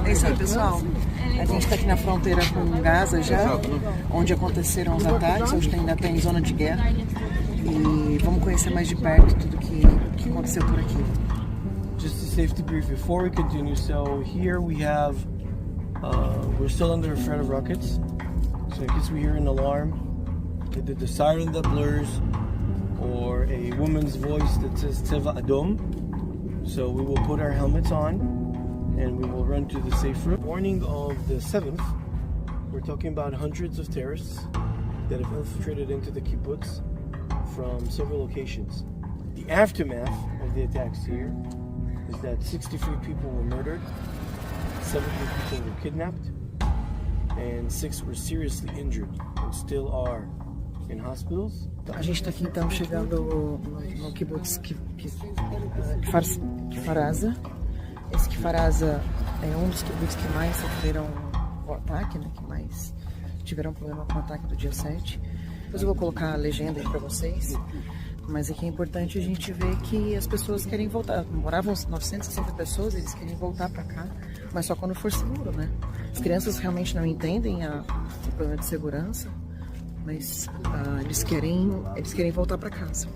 É isso aí, pessoal. A gente está aqui na fronteira com Gaza já, onde aconteceram os ataques, onde ainda tem zona de guerra. E vamos conhecer mais de perto tudo que aconteceu por aqui. Just a safety brief before we continue. So here we have, we're still under a threat of rockets. So in case we hear an alarm, either the siren that blurs or a woman's voice that says Teva Adom. So we will put our helmets on and we will run to the safe room. Morning of the 7th, we're talking about hundreds of terrorists that have infiltrated into the kibbutz from several locations. The aftermath of the attacks here is that 63 people were murdered, 70 people were kidnapped, and 6 were seriously injured and still are in hospitals. A gente está aqui então chegando no kibbutz Kfar-Aza. Esse Kfar-Aza é um dos kibbutz que mais sofreram o ataque, né, que mais tiveram problema com o ataque do dia 7. Depois eu vou colocar a legenda aí para vocês. Mas aqui é importante a gente ver que as pessoas querem voltar. Moravam 960 pessoas, eles querem voltar para cá, mas só quando for seguro, né? As crianças realmente não entendem o problema de segurança, mas eles querem voltar para casa.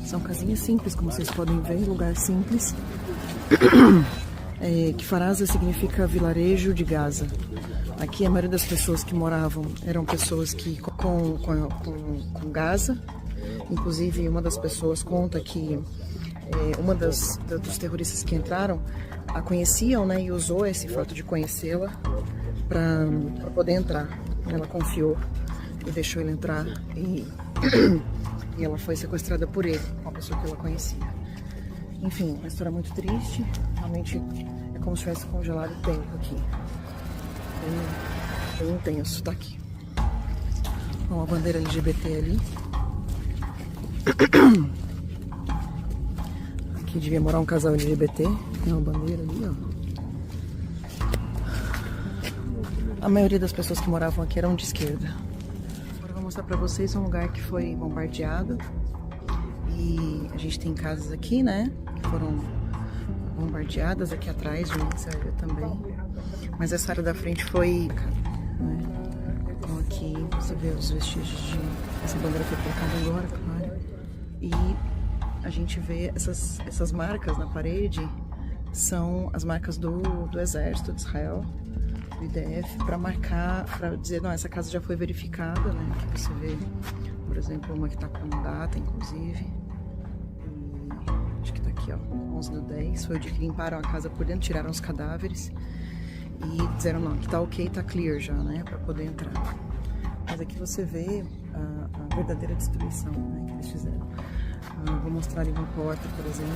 São casinhas simples, como vocês podem ver, lugar simples. Kfar-Aza significa vilarejo de Gaza. Aqui a maioria das pessoas que moravam eram pessoas que com Gaza. Inclusive uma das pessoas conta que uma dos terroristas que entraram a conheciam, né, e usou esse fato de conhecê-la para poder entrar. Ela confiou e deixou ele entrar e ela foi sequestrada por ele, uma pessoa que ela conhecia. Enfim, uma história muito triste. Realmente é como se tivesse congelado o tempo aqui. Bem intenso, tá aqui. Ó, a bandeira LGBT ali. Aqui devia morar um casal LGBT. Tem uma bandeira ali, ó. A maioria das pessoas que moravam aqui eram de esquerda. Agora eu vou mostrar pra vocês um lugar que foi bombardeado. E a gente tem casas aqui, né, que foram bombardeadas aqui atrás de Yisrael também. Mas essa área da frente foi, né? Então aqui você vê os vestígios de... Essa bandeira foi colocada agora, claro. E a gente vê essas marcas na parede, são as marcas do exército de Israel, do IDF, para marcar, para dizer, não, essa casa já foi verificada, né? Aqui você vê, por exemplo, uma que está com data, inclusive. E acho que tá aqui, ó, 11/10, foi o dia que limparam a casa por dentro, tiraram os cadáveres. E disseram, não, que tá ok, tá clear já, né, para poder entrar. Mas aqui você vê a verdadeira destruição, né, que eles fizeram. Vou mostrar ali uma porta, por exemplo.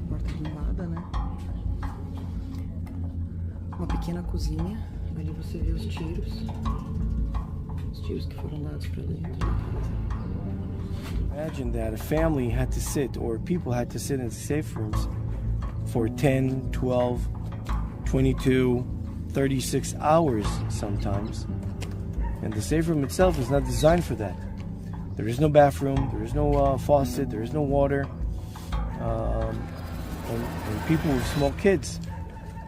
Porta arrombada, né. Uma pequena cozinha. Ali você vê os tiros. Os tiros que foram dados para dentro. Imagine that a family had to sit, or people had to sit in safe rooms for 10, 12, 22, 36 hours sometimes. And the safe room itself is not designed for that. There is no bathroom, there is no faucet, there is no water. And people with small kids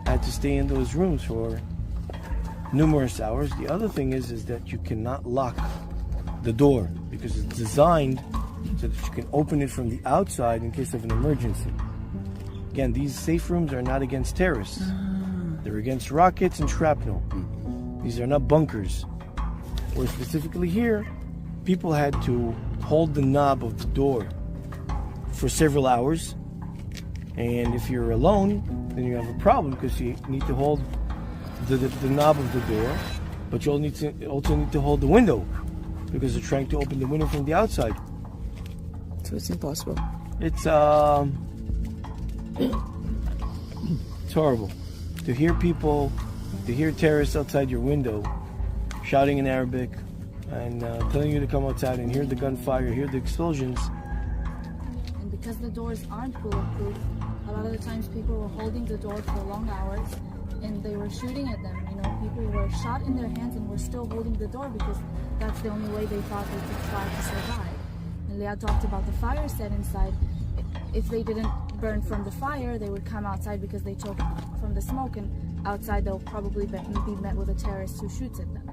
had to stay in those rooms for numerous hours. The other thing is that you cannot lock the door because it's designed so that you can open it from the outside in case of an emergency. Again, these safe rooms are not against terrorists. They're against rockets and shrapnel. These are not bunkers. Or specifically here, people had to hold the knob of the door for several hours. And if you're alone, then you have a problem because you need to hold the knob of the door, but you also need to hold the window because they're trying to open the window from the outside. So it's impossible. It's horrible to hear terrorists outside your window shouting in Arabic and telling you to come outside and hear the gunfire, hear the explosions. And because the doors aren't bulletproof, a lot of the times people were holding the door for long hours and they were shooting at them. You know, people were shot in their hands and were still holding the door because that's the only way they thought they could try to survive. And And Liad talked about the fire set inside. If they didn't burn from the fire, they would come outside because they choked from the smoke, and outside they'll probably be met with a terrorist who shoots at them.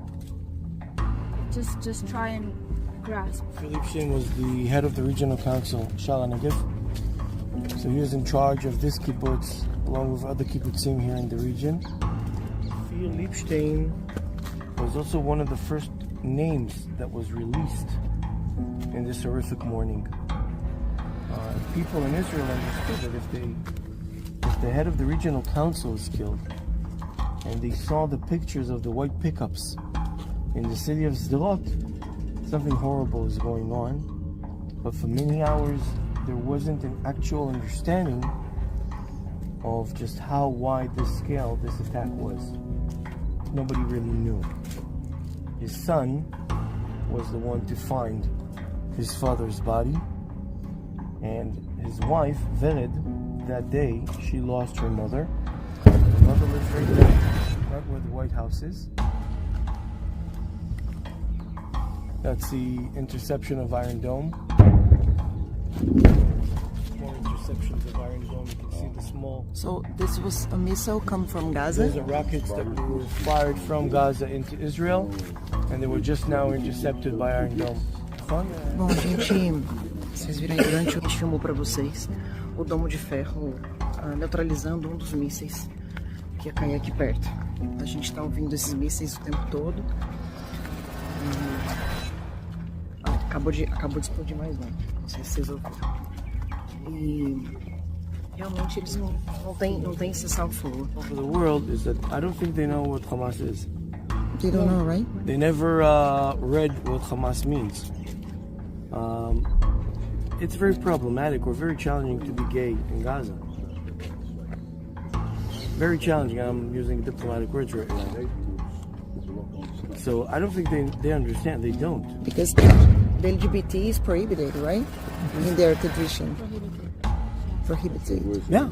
Just try and grasp. Philippe Shin was the head of the regional council, Shala Negev. So he was in charge of this kibbutz, along with other kibbutzim here in the region. Philippe Stein was also one of the first names that was released in this horrific morning. People in Israel understood that if the head of the regional council is killed, and they saw the pictures of the white pickups in the city of Sderot, something horrible is going on. But for many hours, there wasn't an actual understanding of just how wide the scale this attack was. Nobody really knew. His son was the one to find his father's body, and his wife, Vered, that day, she lost her mother. Her mother lives right there, right where the White House is. That's the interception of Iron Dome. Small interceptions of Iron Dome. You can see the small... So this was a missile come from Gaza? Those are rockets that were fired from Gaza into Israel, and they were just now intercepted by Iron Dome. Bom, gente, vocês viram aí durante o filmo para vocês o domo de ferro neutralizando um dos mísseis que ia cair aqui perto. A gente tá ouvindo esses mísseis o tempo todo. Acabou de explodir mais um. Não sei se vocês ouviram. E realmente eles não tem cessar o fogo. For the world is that I don't think they know what Hamas is. They don't know, right? They never read what Hamas means. It's very problematic or very challenging to be gay in Gaza. Very challenging. I'm using diplomatic words right now. So I don't think they understand. They don't. Because the LGBT is prohibited, right? In their tradition. Prohibited. Yeah.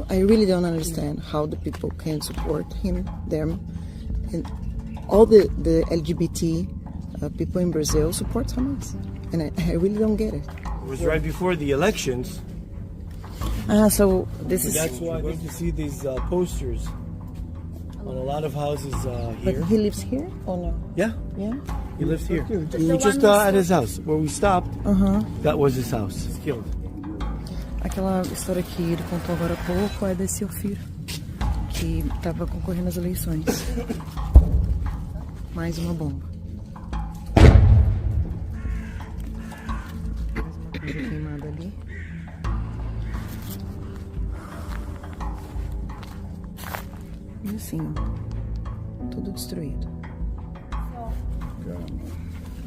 I really don't understand how the people can support them, and all the LGBT people in Brazil support Hamas, and I really don't get it. It was right before the elections. So this is. That's why I think you see these posters on a lot of houses here. But he lives here or no? Yeah, Yeah. he lives here. We were just at his house where we stopped. That was his house. He's killed. Aquela história que ele contou agora há pouco é desse Ofir, que estava concorrendo às eleições. Mais uma bomba. Mais uma coisa queimada ali. E assim, ó, tudo destruído. So,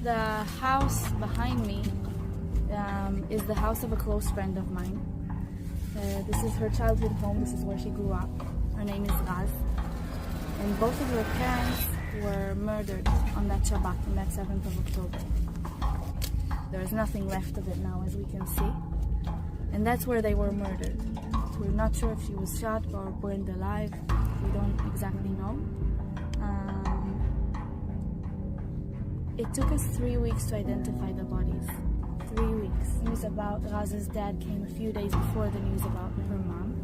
the house behind me is the house of a close friend of mine. This is her childhood home. This is where she grew up. Her name is Raz. And both of her parents were murdered on that Shabbat, on that 7th of October. There is nothing left of it now, as we can see. And that's where they were murdered. We're not sure if she was shot or burned alive. We don't exactly know. It took us 3 weeks to identify the bodies. 3 weeks. News about Raz's dad came a few days before the news about her mom.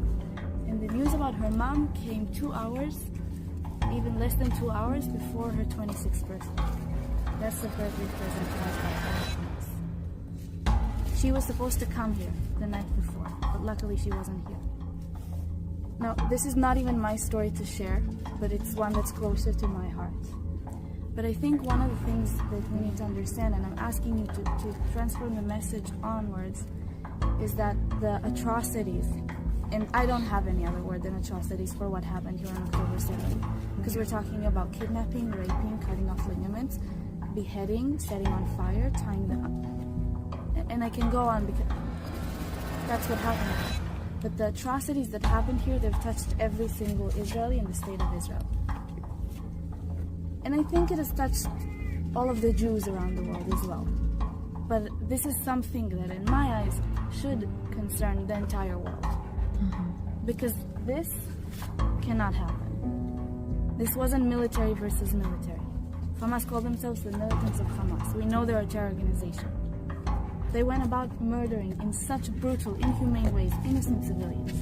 And the news about her mom came 2 hours, even less than 2 hours before her 26th birthday. That's the birthday present caused by Hamas. She was supposed to come here the night before, but luckily she wasn't here. Now, this is not even my story to share, but it's one that's closer to my heart. But I think one of the things that we need to understand, and I'm asking you to transfer the message onwards, is that the atrocities, and I don't have any other word than atrocities for what happened here on October 7th, because we're talking about kidnapping, raping, cutting off ligaments, beheading, setting on fire, tying them up. And I can go on because that's what happened. But the atrocities that happened here, they've touched every single Israeli in the state of Israel. And I think it has touched all of the Jews around the world as well. But this is something that, in my eyes, should concern the entire world. Because this cannot happen. This wasn't military versus military. Hamas call themselves the militants of Hamas. We know they're a terror organization. They went about murdering in such brutal, inhumane ways innocent civilians.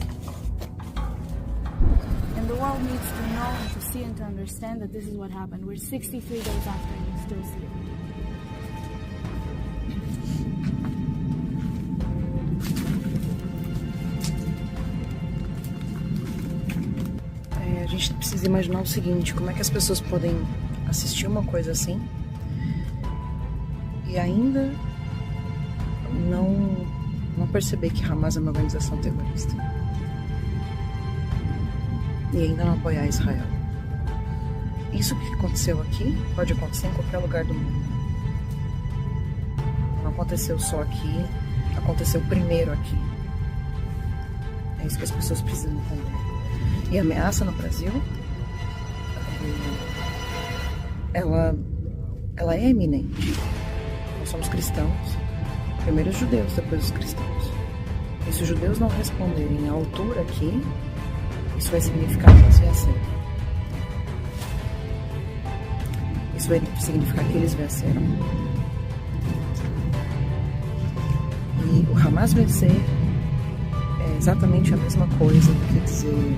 And the world needs to know and to see and to understand that this is what happened. We're 63 days after and you still see it. A gente precisa imaginar o seguinte, como é que as pessoas podem assistir uma coisa assim e ainda não perceber que Hamas é uma organização terrorista e ainda não apoiar Israel. Isso que aconteceu aqui pode acontecer em qualquer lugar do mundo. Não aconteceu só aqui, aconteceu primeiro aqui. É isso que as pessoas precisam entender. E a ameaça no Brasil, ela é eminente. Nós somos cristãos, primeiro os judeus, depois os cristãos. E se os judeus não responderem à altura aqui, isso vai significar que eles venceram. Isso vai significar que eles venceram. E o Hamas vencer é exatamente a mesma coisa do que dizer: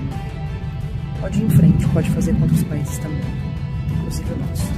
pode ir em frente, pode fazer com outros países também, inclusive o nosso.